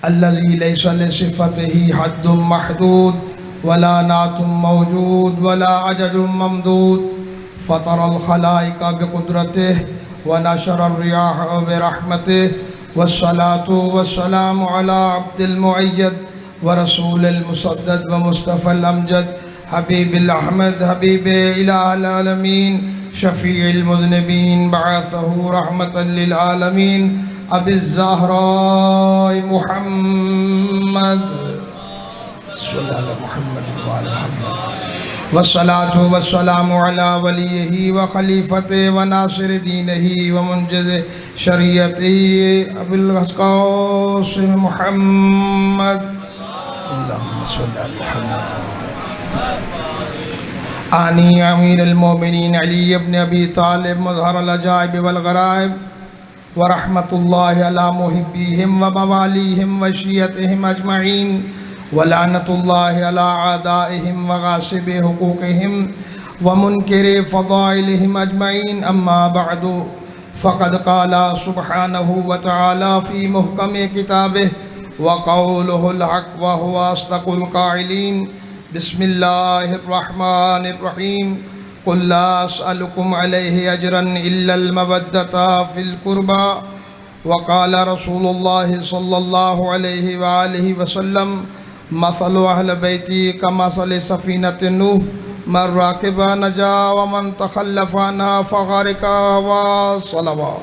الذي ليس لصفته حد محدود ولا نعت موجود ولا عدد ممدود فطر الخلائق بقدرته ونشر الرياح برحمته والصلاة والسلام على عبد المؤيد ورسول المسدد ومصطفى الأمجد حبيب الأحمد حبيب إله العالمين شفيع المذنبين بعثه رحمة للعالمين أبي الزهراء محمد صلى الله على محمد وعلى محمد والصلاة والسلام على وليه وخليفته وناصر دينه ومنجز شريعته أبي القاسم محمد اللهم صل على محمد آني أمير المؤمنين علي بن أبي طالب مظهر العجائب والغرائب ورحمة الله على محبيهم ومواليهم وشيعتهم أجمعين ولعنة الله على أعدائهم وغاصب حقوقهم ومنكر فضائلهم أجمعين أما بعد فقد قال سبحانه وتعالى في محكم كتابه وقوله الحق وهو أصدق القائلين بسم الله الرحمن الرحيم قل لا أسألكم عليه أجرا إلا المودة في القربى وقال رسول الله صلى الله عليه وآله وسلم مثل أهل بيتي كمثل سفينة نوح من راكب نجا ومن تخلف عنها فغرق وصلوات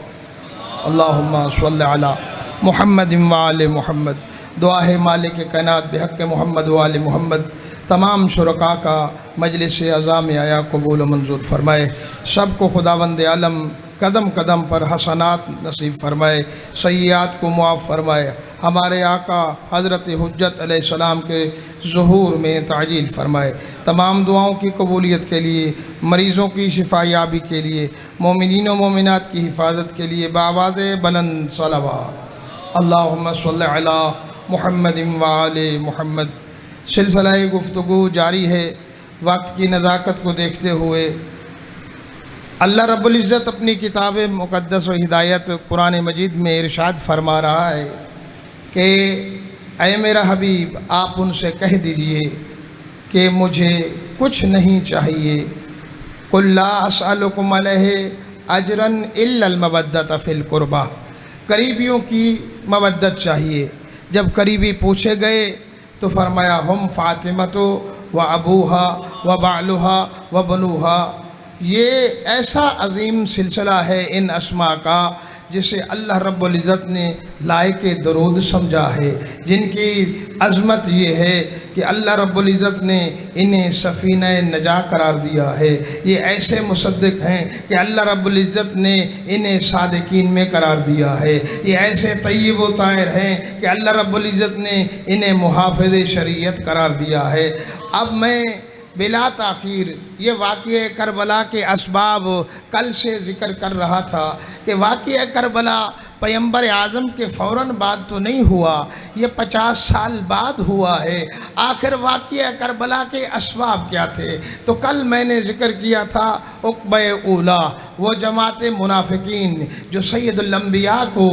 اللهم صل على محمد وآل محمد دعا ہے مالک کائنات بحق محمد وآل محمد تمام شرکاء کا مجلس عظام آیا قبول و منظور فرمائے سب کو خداوند عالم قدم قدم پر حسنات نصیب فرمائے سیئات کو معاف فرمائے ہمارے آقا حضرت حجت علیہ السلام کے ظہور میں تعجیل فرمائے تمام دعاؤں کی قبولیت کے لیے مریضوں کی شفا یابی کے لیے مومنین و مومنات کی حفاظت کے لیے بآواز بلند صلوات اللہم صلی علی محمد وآل محمد سلسلہ گفتگو جاری ہے وقت کی نزاکت کو دیکھتے ہوئے اللہ رب العزت اپنی کتاب مقدس و ہدایت قرآن مجید میں ارشاد فرما رہا ہے کہ اے میرا حبیب آپ ان سے کہہ دیجئے کہ مجھے کچھ نہیں چاہیے قل لا اسألکم علیہ اجرا الا المودۃ فی القربى قریبیوں کی مودت چاہیے جب قریبی پوچھے گئے تو فرمایا ہم فاطمۃ و ابوہا و بعلہا و بنوہا یہ ایسا عظیم سلسلہ ہے ان اسماء کا جسے اللہ رب العزت نے لائق درود سمجھا ہے جن کی عظمت یہ ہے کہ اللہ رب العزت نے انہیں سفینہ نجاں قرار دیا ہے یہ ایسے مصدق ہیں کہ اللہ رب العزت نے انہیں صادقین میں قرار دیا ہے یہ ایسے طیب و طاہر ہیں کہ اللہ رب العزت نے انہیں محافظ شریعت قرار دیا ہے اب میں بلا تاخیر یہ واقعہ کربلا کے اسباب کل سے ذکر کر رہا تھا کہ واقعہ کربلا پیغمبر اعظم کے فوراً بعد تو نہیں ہوا یہ 50 سال بعد ہوا ہے آخر واقعہ کربلا کے اسباب کیا تھے تو کل میں نے ذکر کیا تھا عقبہ اولا وہ جماعت منافقین جو سید الانبیاء کو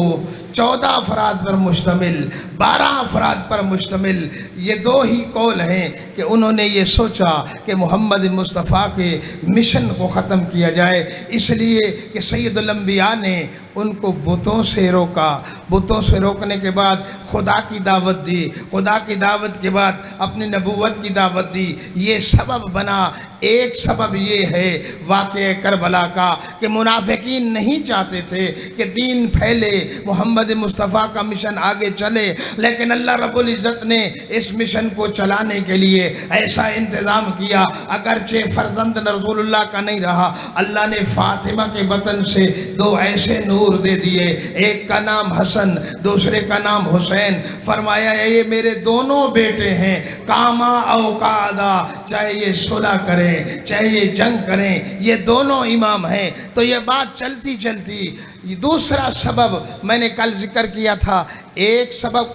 14 افراد پر مشتمل 12 افراد پر مشتمل یہ دو ہی قول ہیں کہ انہوں نے یہ سوچا کہ محمد مصطفیٰ کے مشن کو ختم کیا جائے اس لیے کہ سید الانبیاء نے ان کو بتوں سے روکا بتوں سے روکنے کے بعد خدا کی دعوت دی خدا کی دعوت کے بعد اپنی نبوت کی دعوت دی یہ سبب بنا ایک سبب یہ ہے واقعہ کربلا کا کہ منافقین نہیں چاہتے تھے کہ دین پھیلے محمد مصطفیٰ کا مشن آگے چلے لیکن اللہ رب العزت نے اس مشن کو چلانے کے لیے ایسا انتظام کیا اگرچہ فرزند رسول اللہ کا نہیں رہا اللہ نے فاطمہ کے بطن سے دو ایسے نور دے دیے ایک کا نام حسن دوسرے کا نام حسین فرمایا یہ میرے دونوں بیٹے ہیں کاما او قادا چاہے یہ صلح کریں چاہے یہ جنگ کریں یہ دونوں امام ہیں تو یہ بات چلتی چلتی دوسرا سبب میں نے کل ذکر کیا تھا ایک سبب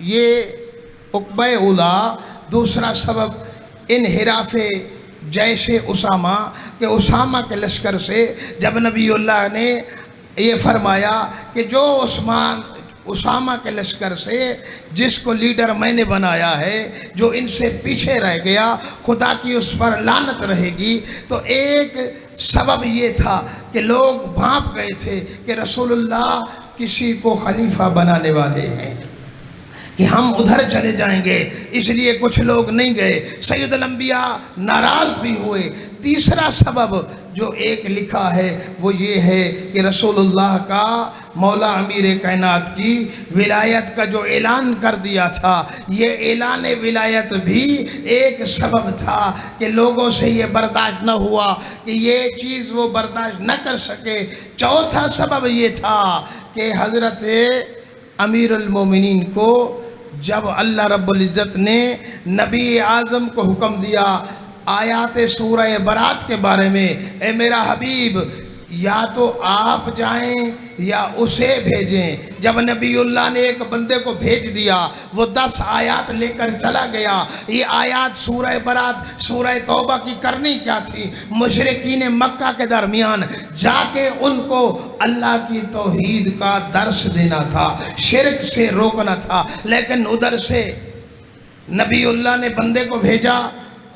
یہ عقبہ اولا دوسرا سبب انحراف جیش اسامہ کہ اسامہ کے لشکر سے جب نبی اللہ نے یہ فرمایا کہ جو اسامہ کے لشکر سے، جس کو لیڈر میں نے بنایا ہے، جو ان سے پیچھے رہ گیا، خدا کی اس پر لعنت رہے گی۔ تو ایک سبب یہ تھا کہ لوگ بھانپ گئے تھے کہ رسول اللہ کسی کو خلیفہ بنانے والے ہیں، کہ ہم ادھر چلے جائیں گے، اس لیے کچھ لوگ نہیں گئے۔ سید الانبیاء ناراض بھی ہوئے۔ تیسرا سبب جو ایک لکھا ہے وہ یہ ہے کہ رسول اللہ کا مولا امیر کائنات کی ولایت کا جو اعلان کر دیا تھا، یہ اعلان ولایت بھی ایک سبب تھا کہ لوگوں سے یہ برداشت نہ ہوا، کہ یہ چیز وہ برداشت نہ کر سکے۔ چوتھا سبب یہ تھا کہ حضرت امیر المومنین کو جب اللہ رب العزت نے نبی اعظم کو حکم دیا آیات سورہ برات کے بارے میں، اے میرا حبیب یا تو آپ جائیں یا اسے بھیجیں، جب نبی اللہ نے ایک بندے کو بھیج دیا، وہ 10 آیات لے کر چلا گیا۔ یہ آیات سورہ برات، سورہ توبہ کی کرنی کیا تھی؟ مشرکین مکہ کے درمیان جا کے ان کو اللہ کی توحید کا درس دینا تھا، شرک سے روکنا تھا۔ لیکن ادھر سے نبی اللہ نے بندے کو بھیجا،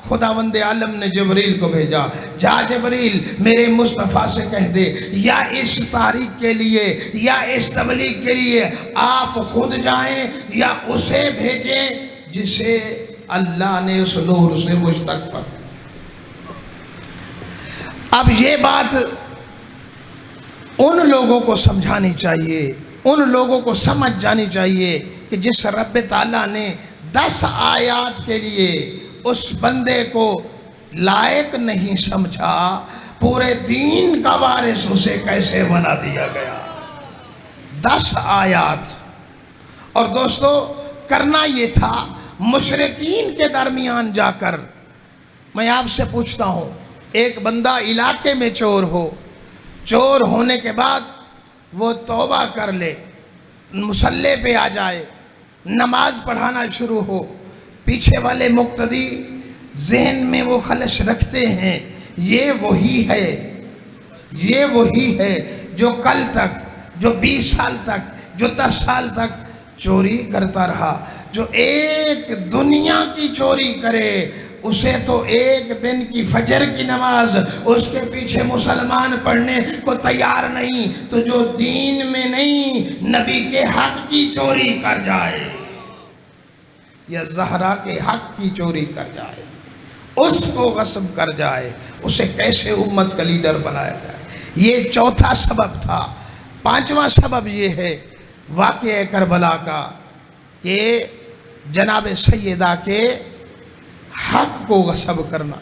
خداوند عالم نے جبریل کو بھیجا، جا جبریل میرے مصطفیٰ سے کہہ دے یا اس تاریخ کے لیے یا اس تبلیغ کے لیے آپ خود جائیں یا اسے بھیجیں جسے اللہ نے اس نور سے مشتق فرمایا۔ اب یہ بات ان لوگوں کو سمجھانی چاہیے، ان لوگوں کو سمجھ جانی چاہیے کہ جس رب تعالیٰ نے 10 آیات کے لیے اس بندے کو لائق نہیں سمجھا، پورے دین کا وارث اسے کیسے بنا دیا گیا؟ 10 آیات۔ اور دوستو کرنا یہ تھا مشرکین کے درمیان جا کر۔ میں آپ سے پوچھتا ہوں، ایک بندہ علاقے میں چور ہو، چور ہونے کے بعد وہ توبہ کر لے، مصلی پہ آ جائے، نماز پڑھانا شروع ہو، پیچھے والے مقتدی ذہن میں وہ خلش رکھتے ہیں، یہ وہی ہے، یہ وہی ہے جو کل تک، جو 20 سال تک، جو 10 سال تک چوری کرتا رہا۔ جو ایک دنیا کی چوری کرے اسے تو ایک دن کی فجر کی نماز اس کے پیچھے مسلمان پڑھنے کو تیار نہیں، تو جو دین میں نہیں نبی کے حق کی چوری کر جائے یا زہرا کے حق کی چوری کر جائے، اس کو غصب کر جائے، اسے کیسے امت کا لیڈر بنایا جائے؟ یہ چوتھا سبب تھا۔ پانچواں سبب یہ ہے واقعہ کربلا کا، کہ جناب سیدہ کے حق کو غصب کرنا،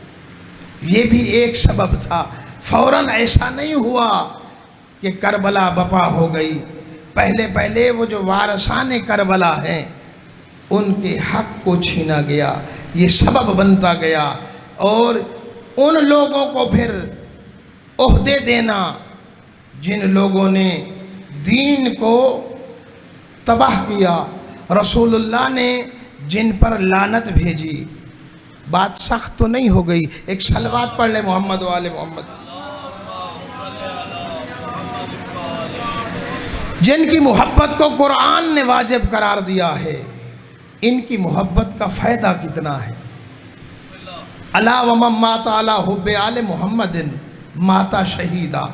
یہ بھی ایک سبب تھا۔ فوراً ایسا نہیں ہوا کہ کربلا بپا ہو گئی، پہلے پہلے وہ جو وارثان کربلا ہیں ان کے حق کو چھینا گیا، یہ سبب بنتا گیا۔ اور ان لوگوں کو پھر عہدے دینا جن لوگوں نے دین کو تباہ کیا، رسول اللہ نے جن پر لعنت بھیجی۔ بات سخت تو نہیں ہو گئی؟ ایک صلوات پڑھ لے محمد و آل محمد۔ جن کی محبت کو قرآن نے واجب قرار دیا ہے، ان کی محبت کا فائدہ کتنا ہے؟ الا ومن مات علی حب آل محمد مات شہیدا۔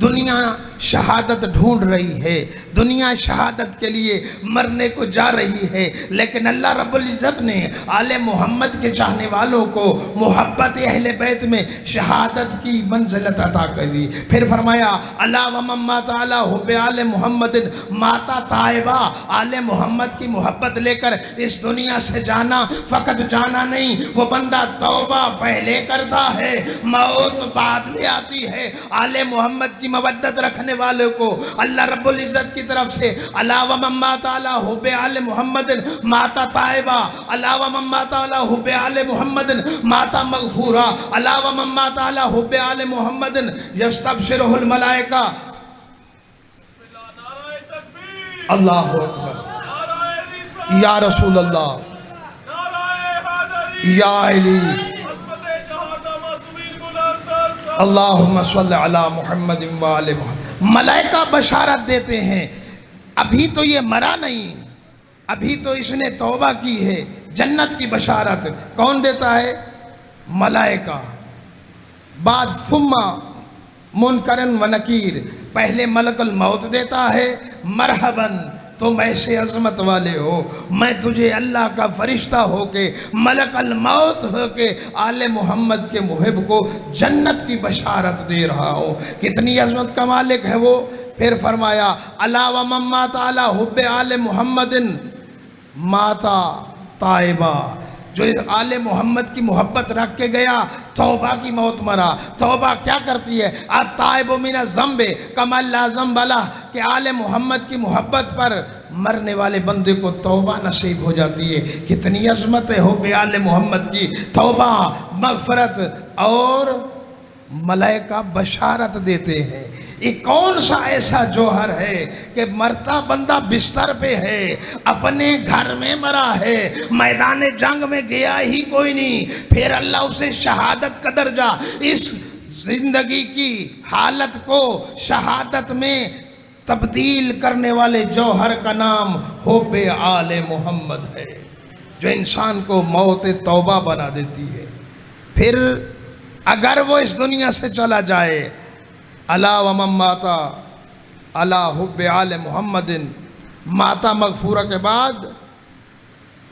دنیا شہادت ڈھونڈ رہی ہے، دنیا شہادت کے لیے مرنے کو جا رہی ہے، لیکن اللہ رب العزت نے آل محمد کے چاہنے والوں کو محبت اہل بیت میں شہادت کی منزلت عطا کر دی۔ پھر فرمایا الا ومن مات علی حب آل محمد مات طائبہ۔ آل محمد کی محبت لے کر اس دنیا سے جانا، فقط جانا نہیں، وہ بندہ توبہ پہلے کرتا ہے، موت بعد میں آتی ہے۔ آل محمد کی مودت رکھنے والوں کو اللہ رب العزت کی طرف سے الا ومن مات علی حب آل محمد مات طائبہ، الا ومن مات علی حب آل محمد مات مغفورا، الا ومن مات علی حب آل محمد یستبشرہ الملائکہ۔ اللہ اکبر، یا رسول اللہ، یا علی، اللہم صلی علی محمد و آل محمد۔ ملائکہ بشارت دیتے ہیں ابھی تو یہ مرا نہیں، ابھی تو اس نے توبہ کی ہے، جنت کی بشارت کون دیتا ہے؟ ملائکہ۔ بعد ثم منکر و نکیر، پہلے ملک الموت دیتا ہے، مرحباً تم ایسے عظمت والے ہو، میں تجھے اللہ کا فرشتہ ہو کے، ملک الموت ہو کے آل محمد کے محب کو جنت کی بشارت دے رہا ہوں۔ کتنی عظمت کا مالک ہے وہ۔ پھر فرمایا الا ومن مات علی حب آل محمد ماتا طائبہ، جو آل محمد کی محبت رکھ کے گیا توبہ کی موت مرا۔ توبہ کیا کرتی ہے؟ الطائب من الذنب کما لا ذنب لہ، کہ آل محمد کی محبت پر مرنے والے بندے کو توبہ نصیب ہو جاتی ہے۔ کتنی عظمت ہے حب آل محمد کی، توبہ، مغفرت، اور ملائکہ بشارت دیتے ہیں۔ یہ کون سا ایسا جوہر ہے کہ مرتا بندہ بستر پہ ہے، اپنے گھر میں مرا ہے، میدان جنگ میں گیا ہی کوئی نہیں، پھر اللہ اسے شہادت کا درجہ، اس زندگی کی حالت کو شہادت میں تبدیل کرنے والے جوہر کا نام حب آل محمد ہے، جو انسان کو موت توبہ بنا دیتی ہے۔ پھر اگر وہ اس دنیا سے چلا جائے، الا ومن ماتا علی حب آل محمد ماتا مغفورہ کے بعد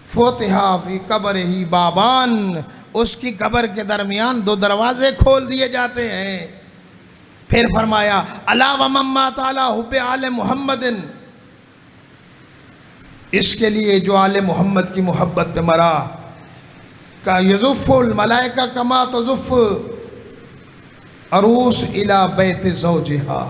فتح فی قبرہ بابان، اس کی قبر کے درمیان دو دروازے کھول دیے جاتے ہیں۔ پھر فرمایا الا ومن مات علی حب آل محمد، اس کے لیے جو آل محمد کی محبت پہ مرا، کا یزف الملائکہ کما تزف عروس الی بیت زوجہا،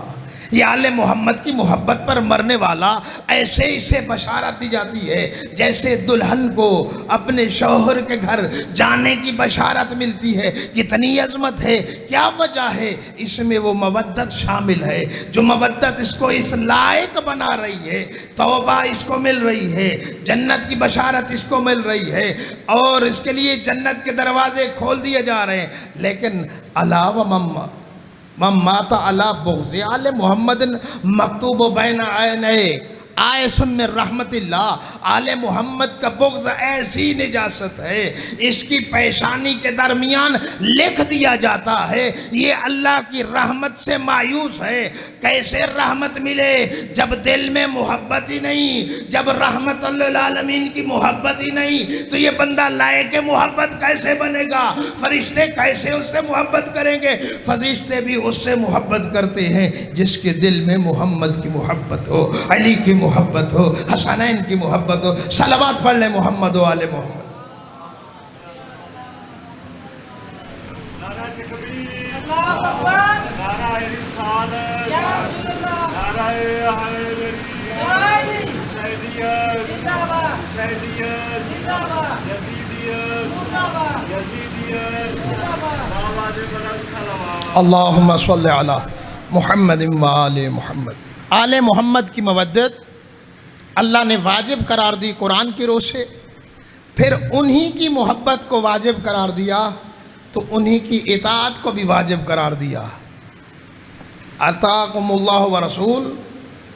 یہ آل محمد کی محبت پر مرنے والا ایسے اسے بشارت دی جاتی ہے جیسے دلہن کو اپنے شوہر کے گھر جانے کی بشارت ملتی ہے۔ کتنی عظمت ہے، کیا وجہ ہے؟ اس میں وہ مودت شامل ہے، جو مودت اس کو اس لائق بنا رہی ہے، توبہ اس کو مل رہی ہے، جنت کی بشارت اس کو مل رہی ہے، اور اس کے لیے جنت کے دروازے کھول دیے جا رہے ہیں۔ لیکن علاوہ من مات علی بغض آل محمد مکتوب بین عینیہ آئس من رحمت اللہ، آل محمد کا بغض ایسی نجاست ہے، اس کی پیشانی کے درمیان لکھ دیا جاتا ہے یہ اللہ کی رحمت سے مایوس ہے۔ کیسے رحمت ملے جب دل میں محبت ہی نہیں، جب رحمت للعالمین کی محبت ہی نہیں، تو یہ بندہ لائق محبت کیسے بنے گا؟ فرشتے کیسے اس سے محبت کریں گے؟ فرشتے بھی اس سے محبت کرتے ہیں جس کے دل میں محمد کی محبت ہو، علی کی محبت ہو، حسنین کی محبت ہو۔ صلوات پڑھ لیں محمد و آل محمد۔ نعرہ تکبیر، اللہ اکبر، نعرہ رسالت، یا رسول اللہ، نعرہ حیدری، حسینیت، زندہ باد، حسینیت، زندہ باد، یزیدیت، زندہ باد، یزیدیت، زندہ باد، آواز بلند صلوات۔ اللہم صلی علی محمد و آل محمد۔ آل محمد کی مودت اللہ نے واجب قرار دی قرآن کی روح سے، پھر انہی کی محبت کو واجب قرار دیا تو انہی کی اطاعت کو بھی واجب قرار دیا۔ اطاعکم اللہ و رسول،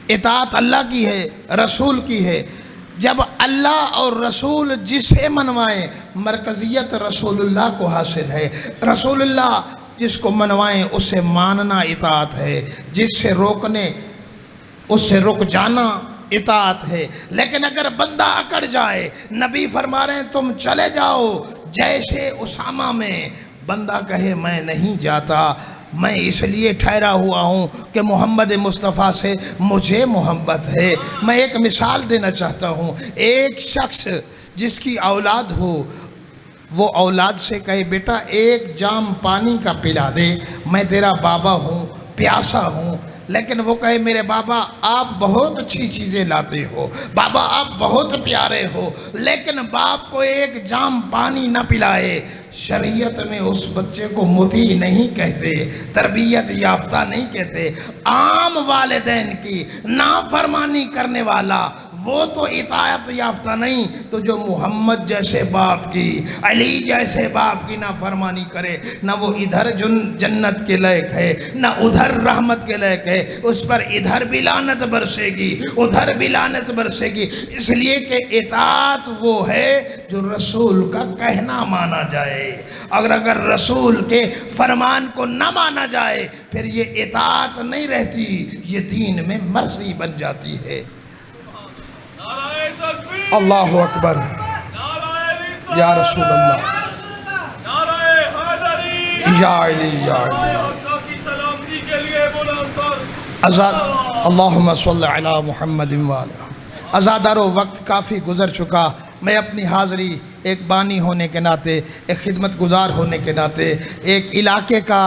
اطاعت اللہ کی ہے، رسول کی ہے۔ جب اللہ اور رسول جسے منوائیں، مرکزیت رسول اللہ کو حاصل ہے۔ رسول اللہ جس کو منوائیں اسے ماننا اطاعت ہے، جس سے روکنے اس سے رک جانا اطاعت ہے۔ لیکن اگر بندہ اکڑ جائے، نبی فرما رہے ہیں تم چلے جاؤ جیسے اسامہ میں، بندہ کہے میں نہیں جاتا، میں اس لیے ٹھہرا ہوا ہوں کہ محمد مصطفیٰ سے مجھے محبت ہے۔ میں ایک مثال دینا چاہتا ہوں، ایک شخص جس کی اولاد ہو، وہ اولاد سے کہے بیٹا ایک جام پانی کا پلا دے، میں تیرا بابا ہوں، پیاسا ہوں، لیکن وہ کہے میرے بابا آپ بہت اچھی چیزیں لاتے ہو، بابا آپ بہت پیارے ہو، لیکن باپ کو ایک جام پانی نہ پلائے، شریعت میں اس بچے کو مطیع نہیں کہتے، تربیت یافتہ نہیں کہتے۔ عام والدین کی نافرمانی کرنے والا وہ تو اطاعت یافتہ نہیں، تو جو محمد جیسے باپ کی، علی جیسے باپ کی نافرمانی کرے، نہ وہ ادھر جنت کے لائق ہے نہ ادھر رحمت کے لائق ہے، اس پر ادھر بھی لعنت برسے گی ادھر بھی لعنت برسے گی۔ اس لیے کہ اطاعت وہ ہے جو رسول کا کہنا مانا جائے، اگر رسول کے فرمان کو نہ مانا جائے پھر یہ اطاعت نہیں رہتی، یہ دین میں مرضی بن جاتی ہے۔ نعرہ تکبیر، اللہ اکبر، نعرہ رسالت، یا رسول اللہ، نعرہ حیدری، یا علی یا علی۔ حقہ کی سلامتی کے لیے بلند تر آزاد، اللہم صلی علی محمد وعلی۔ آزادارو، وقت کافی گزر چکا، میں اپنی حاضری ایک بانی ہونے کے ناطے، ایک خدمت گزار ہونے کے ناطے، ایک علاقے کا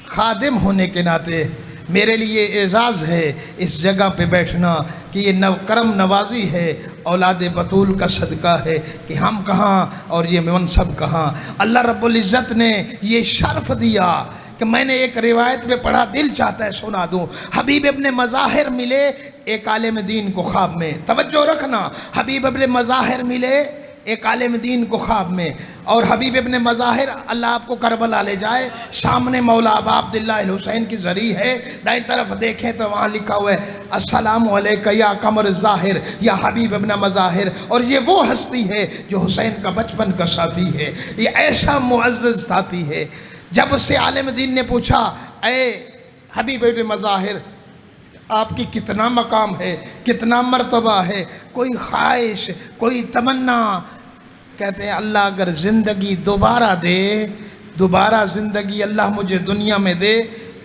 خادم ہونے کے ناطے میرے لیے اعزاز ہے اس جگہ پہ بیٹھنا کہ یہ کرم نوازی ہے، اولاد بطول کا صدقہ ہے کہ ہم کہاں اور یہ منصب کہاں۔ اللہ رب العزت نے یہ شرف دیا کہ میں نے ایک روایت میں پڑھا، دل چاہتا ہے سنا دوں۔ حبیب ابن مظاہر ملے ایک عالم دین کو خواب میں، توجہ رکھنا، حبیب ابن مظاہر ملے ایک عالم دین کو خواب میں، اور حبیب ابن مظاہر، اللہ آپ کو کربلا لے جائے، سامنے مولا ابا عبداللہ الحسین کی زری ہے، دائیں طرف دیکھیں تو وہاں لکھا ہوا ہے السلام علیکہ یا قمر الظاہر یا حبیب ابن مظاہر، اور یہ وہ ہستی ہے جو حسین کا بچپن کا ساتھی ہے، یہ ایسا معزز ساتھی ہے۔ جب اس سے عالم دین نے پوچھا اے حبیب ابن مظاہر، آپ کی کتنا مقام ہے، کتنا مرتبہ ہے، کوئی خواہش، کوئی تمنا؟ کہتے ہیں اللہ اگر زندگی دوبارہ دے، دوبارہ زندگی اللہ مجھے دنیا میں دے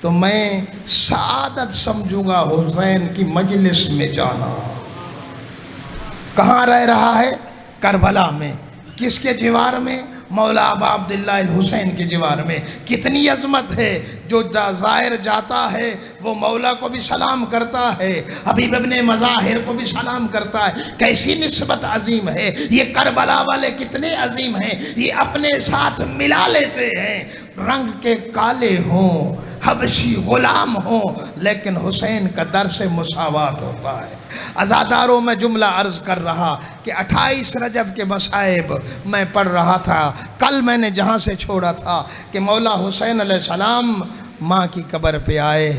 تو میں سعادت سمجھوں گا حسین کی مجلس میں جانا۔ کہاں رہ رہا ہے؟ کربلا میں۔ کس کے جوار میں؟ مولا ابا عبداللہ الحسین کے جوار میں۔ کتنی عظمت ہے، جو زائر جاتا ہے وہ مولا کو بھی سلام کرتا ہے، حبیب ابن مظاہر کو بھی سلام کرتا ہے۔ کیسی نسبت عظیم ہے، یہ کربلا والے کتنے عظیم ہیں، یہ اپنے ساتھ ملا لیتے ہیں، رنگ کے کالے ہوں، حبشی غلام ہوں، لیکن حسین کا درس مساوات ہوتا ہے۔ عزاداروں، میں جملہ عرض کر رہا کہ 28 رجب کے مصائب میں پڑھ رہا تھا۔ کل میں نے جہاں سے چھوڑا تھا کہ مولا حسین علیہ السلام ماں کی قبر پہ آئے،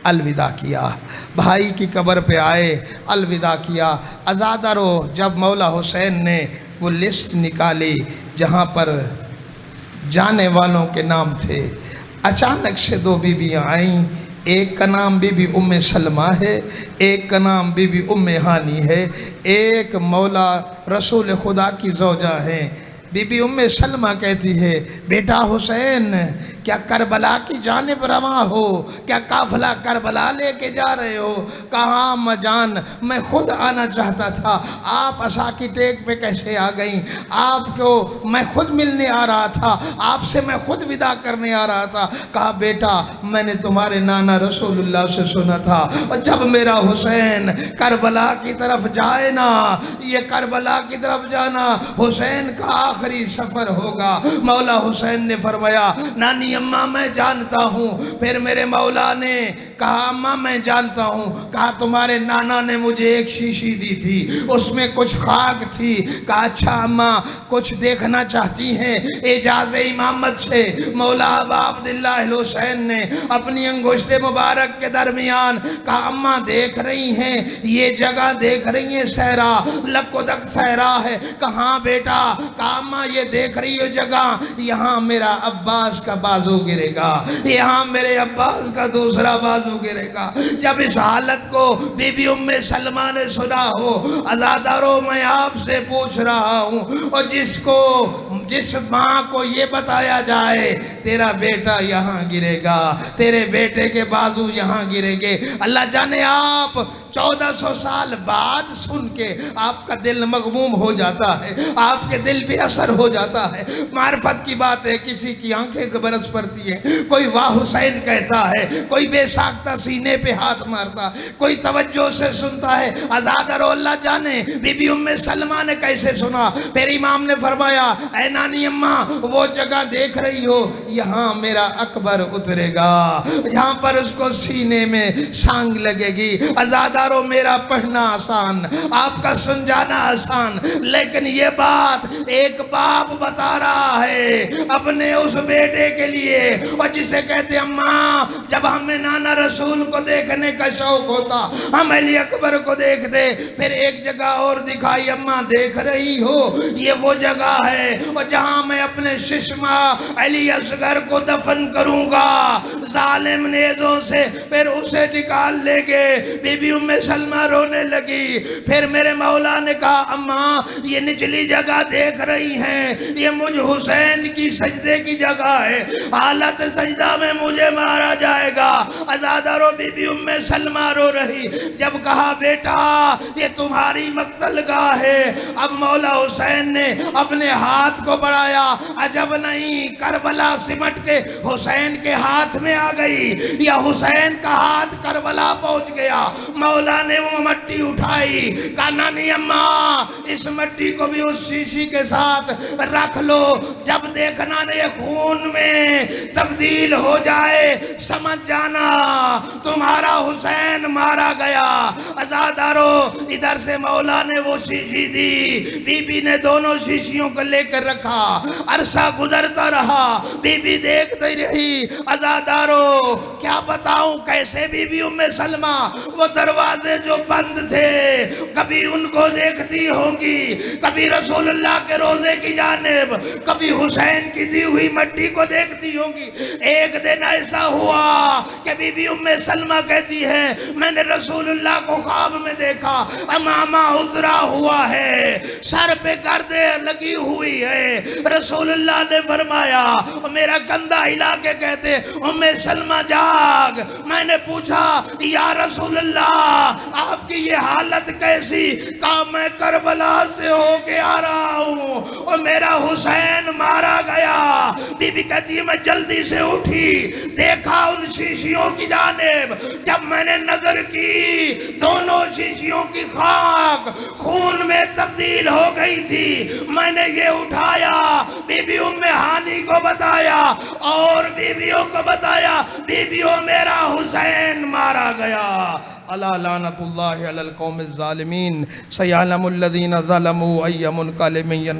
الوداع کیا، بھائی کی قبر پہ آئے، الوداع کیا۔ عزاداروں، جب مولا حسین نے وہ لسٹ نکالی جہاں پر جانے والوں کے نام تھے، اچانک سے 2 بیویاں آئیں، ایک کا نام بی بی ام سلمہ ہے، ایک کا نام بی بی ام ہانی ہے، ایک مولا رسول خدا کی زوجہ ہیں۔ بی بی ام سلمہ کہتی ہے بیٹا حسین، کیا کربلا کی جانب رواں ہو؟ کیا قافلہ کربلا لے کے جا رہے ہو؟ کہاں اماں جان، میں خود آنا چاہتا تھا، آپ عصا کی ٹیک پہ کیسے آ گئیں؟ آپ کو میں خود ملنے آ رہا تھا، آپ سے میں خود وداع کرنے آ رہا تھا۔ کہا بیٹا، میں نے تمہارے نانا رسول اللہ سے سنا تھا، اور جب میرا حسین کربلا کی طرف جائے نا، یہ کربلا کی طرف جانا حسین کا آخری سفر ہوگا۔ مولا حسین نے فرمایا نانی اماں میں جانتا ہوں۔ پھر میرے مولا نے کہا اماں میں جانتا ہوں۔ کہا تمہارے نانا نے مجھے ایک شیشی دی تھی، اس میں کچھ خاک تھی۔ کہا اچھا اماں، کچھ دیکھنا چاہتی ہیں؟ اجازت امامت سے مولا ابا عبداللہ الحسین نے اپنی انگشت مبارک کے درمیان کہا اماں دیکھ رہی ہیں یہ جگہ، دیکھ رہی ہیں صحرا، لک و دک صحرا ہے؟ کہاں بیٹا؟ کہا اماں یہ دیکھ رہی ہو جگہ، یہاں میرا عباس کا بازو گرے گا، یہاں میرے عباس کا دوسرا بازو گرے گا۔ جب اس حالت کو بی بی ام سلمہ نے سنا ہو، عزاداروں میں آپ سے پوچھ رہا ہوں، اور جس ماں کو یہ بتایا جائے تیرا بیٹا یہاں گرے گا، تیرے بیٹے کے بازو یہاں گرے گے، اللہ جانے آپ 1400 سال بعد سن کے آپ کا دل مغموم ہو جاتا ہے، آپ کے دل پہ اثر ہو جاتا ہے۔ معرفت کی بات ہے، کسی کی آنکھیں برس پڑتی ہیں، کوئی واہ حسین کہتا ہے، کوئی بے ساختہ سینے پہ ہاتھ مارتا، کوئی توجہ سے سنتا ہے۔ عزادارو، اللہ جانے بی بی ام سلمہ نے کیسے سنا۔ پھر امام نے فرمایا اے نانی اماں وہ جگہ دیکھ رہی ہو، یہاں میرا اکبر اترے گا، یہاں پر اس کو سینے میں سانگ لگے گی۔ عزادارو میرا پڑھنا آسان، آپ کا سمجھانا آسان، لیکن یہ بات ایک باپ بتا رہا ہے اپنے اس بیٹے کے لیے، اور جسے کہتے اماں جب ہمیں نانا رسول کو دیکھنے کا شوق ہوتا ہم علی اکبر کو دیکھتے۔ پھر ایک جگہ اور دکھائی، اماں دیکھ رہی ہو یہ وہ جگہ ہے اور جہاں میں اپنے ششمہ علی اصغر کو دفن کروں گا۔ ظالم نیزوں سے پھر اسے نکال لے گے۔ بی بی ام سلمہ رونے لگی۔ پھر میرے مولا نے کہا اماں یہ نچلی جگہ دیکھ رہی ہیں، یہ مجھ حسین کی سجدے کی جگہ ہے، حالت سجدہ میں مجھے مارا جائے گا۔ عزادارو بی بی ام سلمہ رو رہی۔ جب کہا بیٹا یہ تمہاری مقتل گاہ ہے، اب مولا حسین نے اپنے ہاتھ کو بڑھایا، عجب نہیں کربلا سمٹ کے حسین کے ہاتھ میں آ گئی یا حسین کا ہاتھ کربلا پہنچ گیا۔ مولا نے وہ مٹی اٹھائی، کہا نانی اماں اس مٹی کو بھی اس شیشی کے ساتھ رکھ لو، جب دیکھنا نے خون میں تبدیل ہو جائے سمجھ جانا تمہارا حسین مارا گیا۔ عزادارو ادھر سے مولا نے وہ شیشی دی، بی بی نے دونوں شیشیوں کو لے کر رکھا، عرصہ گزرتا رہا، بی بی دیکھتی رہی۔ عزادارو کیا بتاؤں کیسے بی بی ام سلمہ وہ دروازے جو بند تھے کبھی ان کو دیکھتی ہوگی، کبھی رسول اللہ کے روضے کی جانب، کبھی حسین کی دی ہوئی مٹی کو دیکھتی ہوگی۔ ایک دن ایسا ہوا کہ بی بی ام سلمہ کہتی ہے میں نے رسول اللہ کو خواب میں دیکھا، امامہ اترا ہوا ہے، سر پہ گردے لگی ہوئی ہے۔ رسول اللہ نے فرمایا، میرا کندھا ہلا کے کہتے ام سلمہ جاگ۔ میں نے پوچھا یا رسول اللہ آپ کی یہ حالت کیسی؟ کہا میں کربلا سے ہو کے آ رہا ہوں اور میرا حسین مارا گیا۔ بی بی کہتی ہے میں جلدی سے اٹھی، دیکھا ان شیشیوں کی جانب، جب میں نے نظر کی دونوں شیشیوں کی خاک خون میں تبدیل ہو گئی تھی۔ میں نے یہ اٹھایا، بی بی ام ہانی کو بتایا اور بیویوں کو بتایا، بیویوں میرا حسین مارا گیا۔ الا لعنت اللہ علی القوم الظالمین سیعلم الذین ظلموا ای منقلب